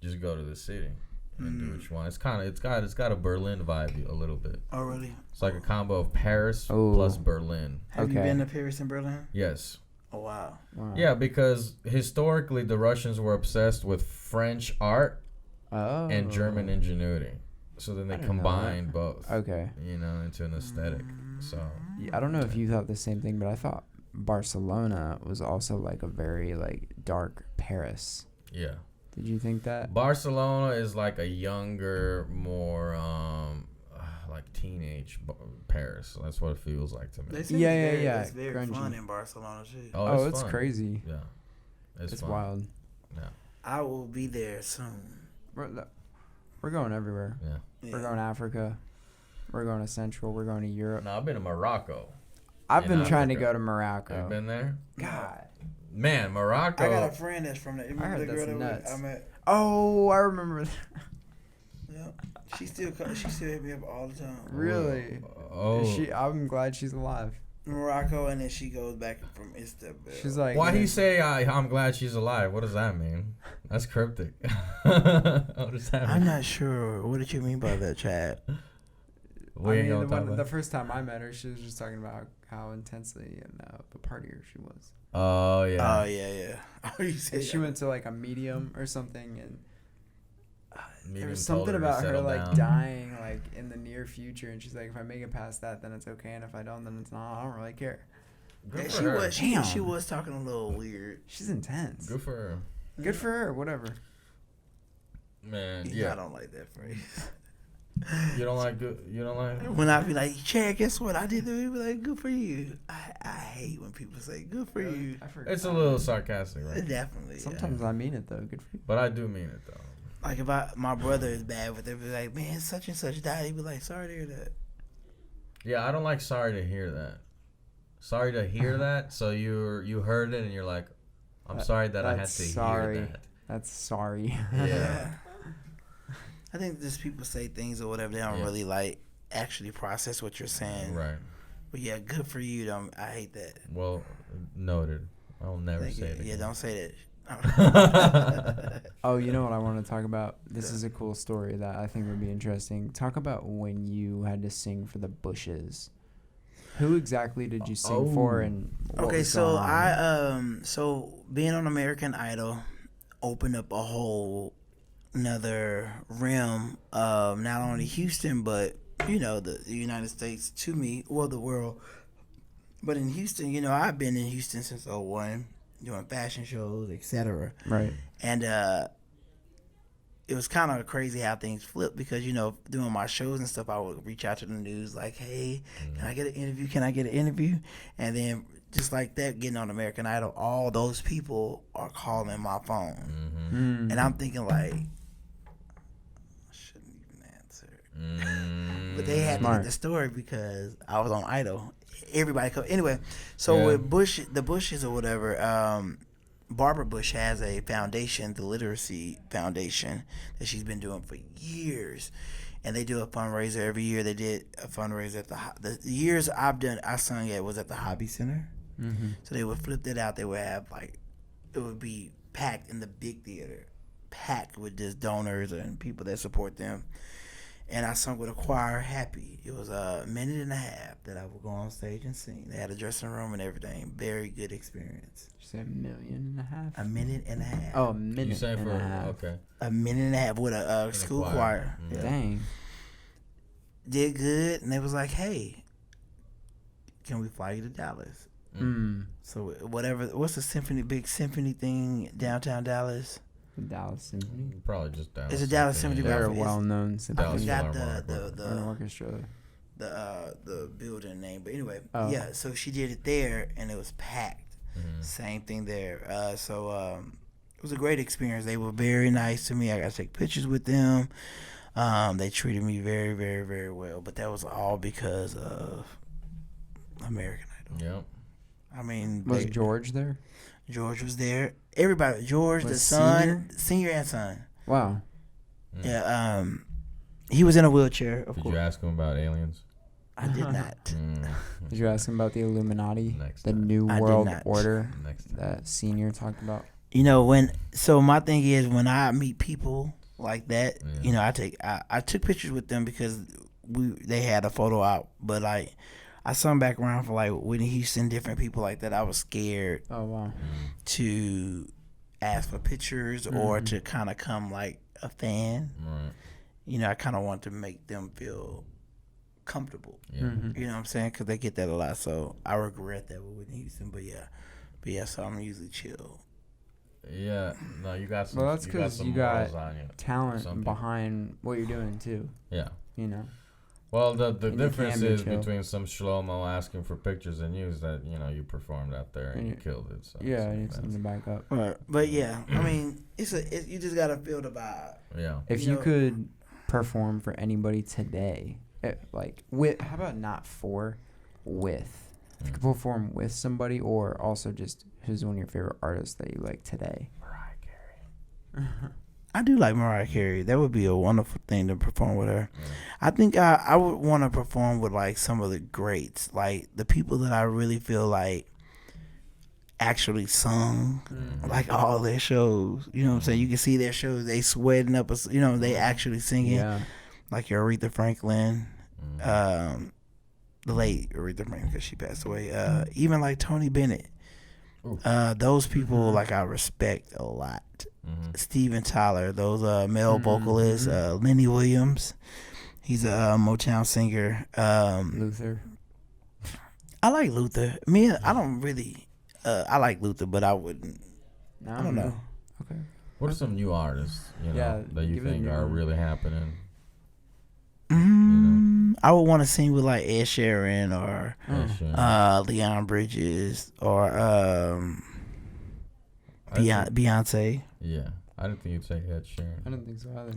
just go to the city and do what you want. It's got a Berlin vibe a little bit. Oh, really? It's like a combo of Paris plus Berlin. Have you been to Paris and Berlin? Yes. Oh, wow. Yeah, because historically the Russians were obsessed with French art and German ingenuity. So then they combined both. Okay. You know, into an aesthetic. So I don't know if you thought the same thing, but I thought Barcelona was also like a very like dark Paris. Yeah. Did you think that? Barcelona is like a younger, more like teenage Paris. So that's what it feels like to me. They say yeah. It's very fun in Barcelona too. Oh, it's fun. crazy. Yeah, it's wild. Yeah, I will be there soon. We're going everywhere. Yeah, we're going to Africa. We're going to Central. We're going to Europe. No, I've been to Morocco. I've in been trying to Africa. go to Morocco. You've been there? God. Man, Morocco. I got a friend that's from there. I Remember heard the that's girl that nuts. I met? Oh, I remember that. Yeah. She still hit me up all the time. Really? Oh. I'm glad she's alive. Morocco, and then she goes back from Istanbul. She's like, Why he say I'm glad she's alive? What does that mean? That's cryptic. What does that mean? I'm not sure. What did you mean by that, Chad? We ain't gonna talk about the first time I met her, she was just talking about how intensely and of a partier she was. Oh yeah. Oh yeah. Oh, you said And she went to like a medium or something, and there Medium was told something her to about her settle like down. dying like in the near future, and she's like, if I make it past that, then it's okay, and if I don't, then it's not. I don't really care. Good Yeah, for her. she was talking a little weird. She's intense. Good for her. Good for her. Whatever. Man, Yeah, yeah. I don't like that phrase. You don't like good. You don't like. When I be like, Chad, guess what I did? They be like, good for you. I hate when people say good for you. I forgot. It's a little sarcastic, right? Definitely. Yeah. Sometimes I mean it though. Good for you. But I do mean it though. Like if my brother is bad with it, be like, man, such and such died. He'd be like, sorry to hear that. Yeah, I don't like sorry to hear that. Sorry to hear that. So you heard it and you're like, I'm sorry that I had to hear that. That's sorry. Yeah. I think just people say things or whatever, they don't really like actually process what you're saying. Right. But yeah, good for you. I hate that. Well, noted. I'll never Thank say you. it again. Yeah, don't say that. Oh, you know what I want to talk about? This is a cool story that I think would be interesting. Talk about when you had to sing for the Bushes. Who exactly did you sing for, and what Okay, was so going on? so being on American Idol opened up a whole another realm of not only Houston but the United States to me, well, the world. But in Houston, I've been in Houston since '01, doing fashion shows, etc. Right. And it was kind of crazy how things flipped because, doing my shows and stuff, I would reach out to the news like, hey, can I get an interview? Can I get an interview? And then just like that, getting on American Idol, all those people are calling my phone. Mm. And I'm thinking like, I shouldn't even answer. But they had to get the story because I was on Idol. Everybody anyway, so with the Bushes or whatever, Barbara Bush has a foundation, the Literacy Foundation, that she's been doing for years, and they do a fundraiser every year. They did a fundraiser at the years I sung at was at the Hobby Center. Mm-hmm. So they would flip that out. They would have it would be packed in the big theater, packed with just donors and people that support them. And I sung with a choir, Happy. It was a minute and a half that I would go on stage and sing. They had a dressing room and everything. Very good experience. Did you say 1.5 million? A minute and a half. Oh, a minute You sang and for a half. okay. A minute and a half with a school choir. Mm-hmm. Yeah. Dang. Did good, and they was like, hey, can we fly you to Dallas? Mm. So what's the big symphony thing downtown Dallas? The Dallas Symphony. Probably just Dallas. It's a Dallas Symphony. They're a It's- well-known I symphony. forgot An orchestra. the building name, but anyway, Oh. yeah. So she did it there, and it was packed. Mm-hmm. Same thing there. It was a great experience. They were very nice to me. I got to take pictures with them. They treated me very, very, very well. But that was all because of American Idol. Yep. I mean, Was George there? George was there. Everybody, George, Was the son, senior and son. Wow. Yeah. He was in a wheelchair. Of Did course, you ask him about aliens? I did not. Did you ask him about the Illuminati, Next the time. New I did World not. Order Next time. that Senior talked about? So my thing is when I meet people like that, Yeah. I took pictures with them because they had a photo out, but like I sung back around for like Whitney Houston, different people like that. I was scared Oh, wow. to ask for pictures or to kind of come like a fan. Right. I kind of want to make them feel comfortable. Yeah. Mm-hmm. You know what I'm saying? Because they get that a lot. So I regret that with Whitney Houston. But yeah. So I'm usually chill. Yeah. No, you got some. Well, that's because some you got morals on you. Some talent people. behind what you're doing, too. Yeah. You know? Well, the And you difference can be is chill. between some shlomo asking for pictures and you is that you performed out there and you killed it. So Yeah, so you need that's- something to back up. Right. But yeah, I mean, you just gotta feel the vibe. Yeah. If You you know- could perform for anybody today, how about not for, with to perform with somebody, or also just who's one of your favorite artists that you like today? Mariah Carey. I do like Mariah Carey. That would be a wonderful thing to perform with her. Yeah. I think I would want to perform with like some of the greats, like the people that I really feel like actually sung like all their shows. You know what I'm saying? You can see their shows, they sweating up, they actually singing. Yeah. Like your Aretha Franklin, the late Aretha Franklin, because she passed away. Even like Tony Bennett. Those people like I respect a lot. Steven Tyler, those male vocalists, Lenny Williams, he's a Motown singer. Luther. I like Luther. I don't really. I like Luther, but I wouldn't. I don't know. Okay. What are some new artists that you think are really happening? I would want to sing with like Ed Sheeran or Leon Bridges or Beyonce. Yeah, I didn't think you'd say Ed Sheeran. I don't think so either.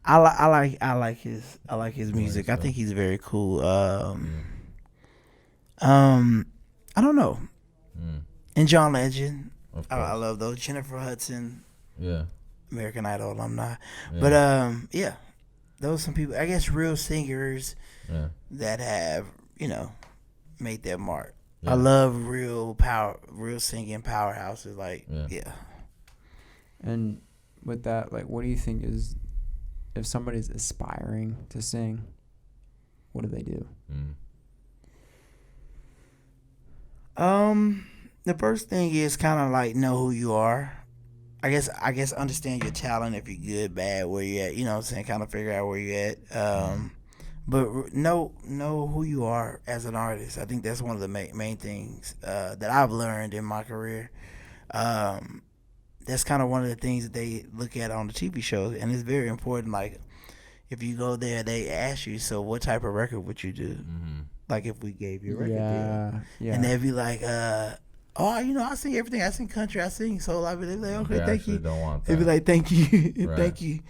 I like his music. I think he's very cool. I don't know. And John Legend. I love those. Jennifer Hudson. Yeah. American Idol alumni. Yeah. But those are some people, I guess, real singers that have, made their mark. Yeah. I love real singing powerhouses. Like, yeah. And with that, like, what do you think is, if somebody's aspiring to sing, what do they do? The first thing is kind of like know who you are. I guess understand your talent, if you're good, bad, where you at. You know what I'm saying? Kind of figure out where you at. But know who you are as an artist. I think that's one of the main things that I've learned in my career. That's kind of one of the things that they look at on the TV shows, and it's very important. Like, if you go there, they ask you, so what type of record would you do? Like, if we gave you a record deal. Yeah. And they'd be like, I sing everything. I sing country. I sing soul. I'd be like, okay, thank you. Don't want that. They'd be like, thank you. Right. Thank you.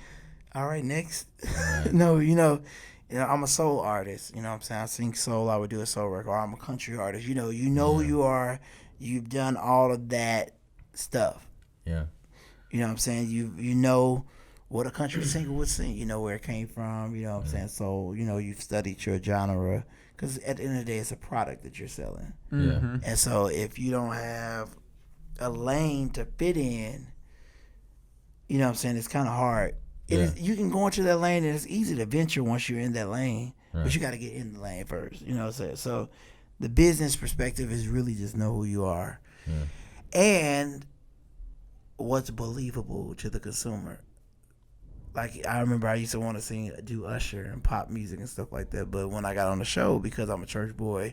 All right, next. Right. No, I'm a soul artist. You know what I'm saying? I sing soul. I would do a soul record. Or I'm a country artist. You know who you are. You've done all of that stuff. Yeah. You know what I'm saying? You know what a country singer would sing. You know where it came from. You know what I'm saying? So, you've studied your genre. Because at the end of the day, it's a product that you're selling. Yeah. And so if you don't have a lane to fit in, you know what I'm saying, it's kind of hard. Yeah. You can go into that lane, and it's easy to venture once you're in that lane. Right. But you got to get in the lane first. You know what I'm saying? So the business perspective is really just know who you are. Yeah. And what's believable to the consumer. Like, I remember I used to want to do Usher and pop music and stuff like that. But when I got on the show, because I'm a church boy,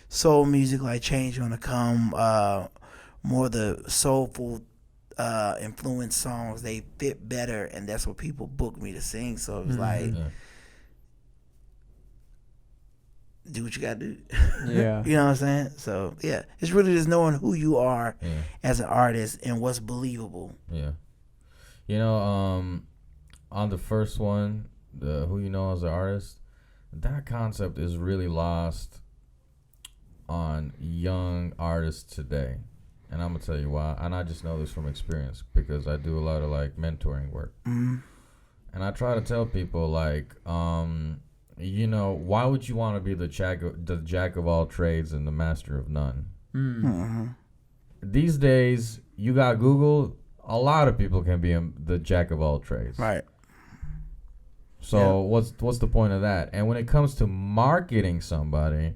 soul music, like Change Gonna Come, more the soulful influence songs, they fit better. And that's what people book me to sing. So it was do what you got to do. Yeah. You know what I'm saying? So, yeah. It's really just knowing who you are as an artist and what's believable. Yeah. On the first one, the who you know as an artist, that concept is really lost on young artists today. And I'm going to tell you why. And I just know this from experience because I do a lot of, like, mentoring work. Mm-hmm. And I try to tell people, like, why would you want to be the jack of all trades and the master of none? Mm-hmm. These days, you got Google, a lot of people can be the jack of all trades. Right. So what's the point of that? And when it comes to marketing somebody,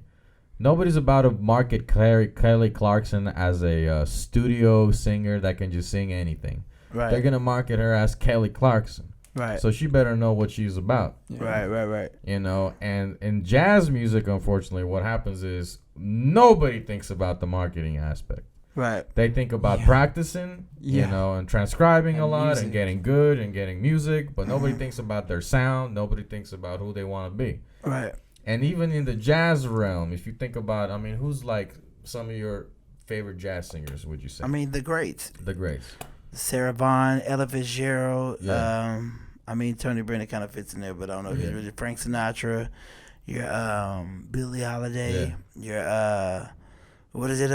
nobody's about to market Kelly Clarkson as a studio singer that can just sing anything. Right. They're gonna market her as Kelly Clarkson. Right. So she better know what she's about. Yeah. Right. And in jazz music, unfortunately, what happens is nobody thinks about the marketing aspect. Right. They think about practicing, and transcribing and a lot music. And getting good and getting music, but nobody thinks about their sound. Nobody thinks about who they want to be. Right. And even in the jazz realm, if you think about, who's like some of your favorite jazz singers, would you say? The greats. The greats. Sarah Vaughan, Ella Fitzgerald. Yeah. Tony Bennett kind of fits in there, but I don't know if it's really Frank Sinatra. Your Billie Holiday. Yeah. Your What is it?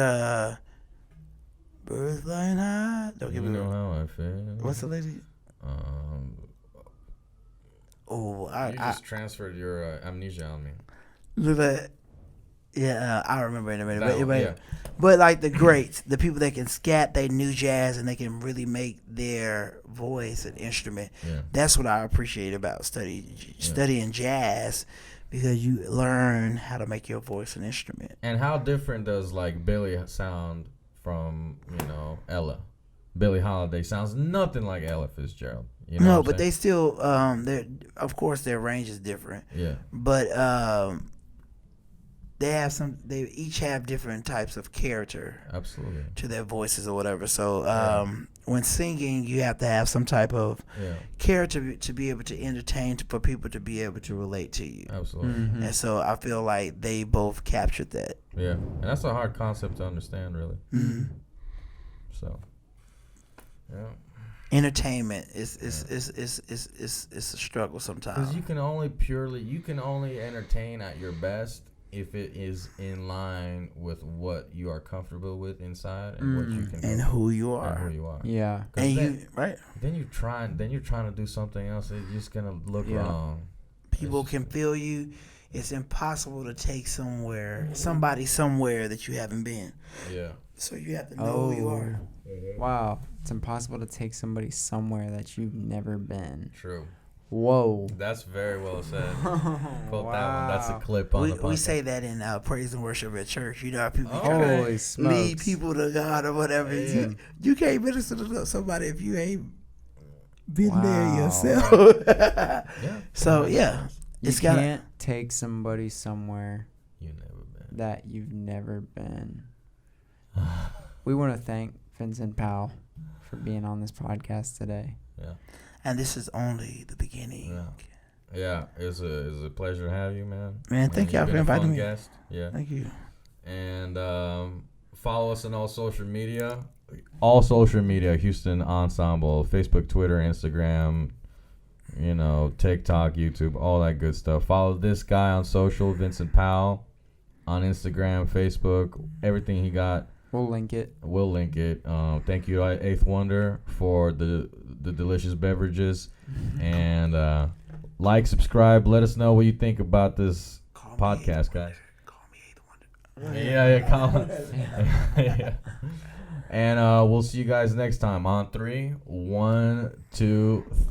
Birds flying high. Don't You give me know how I feel. What's the lady? Oh, You just transferred your amnesia on me. Look at. Yeah, I'll remember in a minute. Yeah. But like the greats, the people that can scat, they knew jazz, and they can really make their voice an instrument. Yeah. That's what I appreciate about studying jazz, because you learn how to make your voice an instrument. And how different does like Billie sound from Ella? Billie Holiday sounds nothing like Ella Fitzgerald. You know No, but they still of course their range is different. Yeah. But they each have different types of character. Absolutely. To their voices or whatever. So when singing, you have to have some type of character to be able to entertain, for people to be able to relate to you. Absolutely. Mm-hmm. And so I feel like they both captured that. Yeah, and that's a hard concept to understand, really. Mm-hmm. So, yeah. Entertainment is a struggle sometimes. Because you can only entertain at your best if it is in line with what you are comfortable with inside and what you can and who you are. Yeah. And then you're trying to do something else. It's just gonna look wrong. People can feel you. It's impossible to take somebody somewhere that you haven't been. Yeah. So you have to know who you are. Wow. It's impossible to take somebody somewhere that you've never been. True. Whoa. That's very well said. Quote Wow. that one. That's a clip on the podcast. We say that in praise and worship at church. You know how people Holy smokes. lead people to God or whatever. Yeah. You can't minister to somebody if you ain't been there yourself. Yeah. So yeah, You can't take somebody somewhere that you've never been. We want to thank Vincent Powell for being on this podcast today. Yeah. And this is only the beginning. Yeah, it's a pleasure to have you, man. Man, thank y'all for inviting me. Guest. Yeah. Thank you. And follow us on all social media. All social media, Houston Ensemble, Facebook, Twitter, Instagram, TikTok, YouTube, all that good stuff. Follow this guy on social, Vincent Powell, on Instagram, Facebook, everything he got. We'll link it. Thank you, Eighth Wonder, for the delicious beverages. And subscribe. Let us know what you think about this podcast, guys. Call me Eighth Wonder. Yeah, call yeah. And we'll see you guys next time on 3, 1, 2, 3.